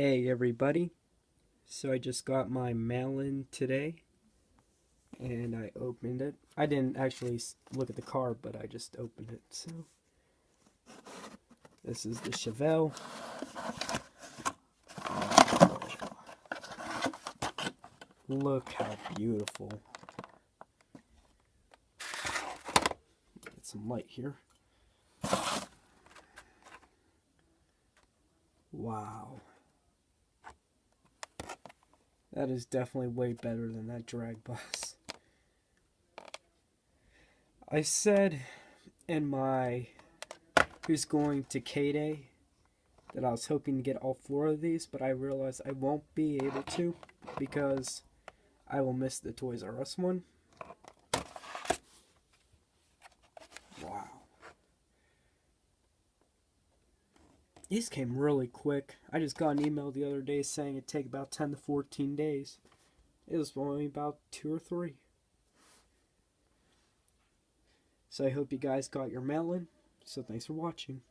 Hey everybody, so I just got my mail-in today and I opened it. I didn't actually look at the car, but I just opened it. So this is the Chevelle. Look how beautiful. Get some light here. Wow. That is definitely way better than that drag bus. I said in my Who's Going to K-Day that I was hoping to get all 4 of these, but I realized I won't be able to because I will miss the Toys R Us one. Wow. These came really quick. I just got an email the other day saying it'd take about 10 to 14 days. It was only about 2 or 3. So I hope you guys got your mail in. So thanks for watching.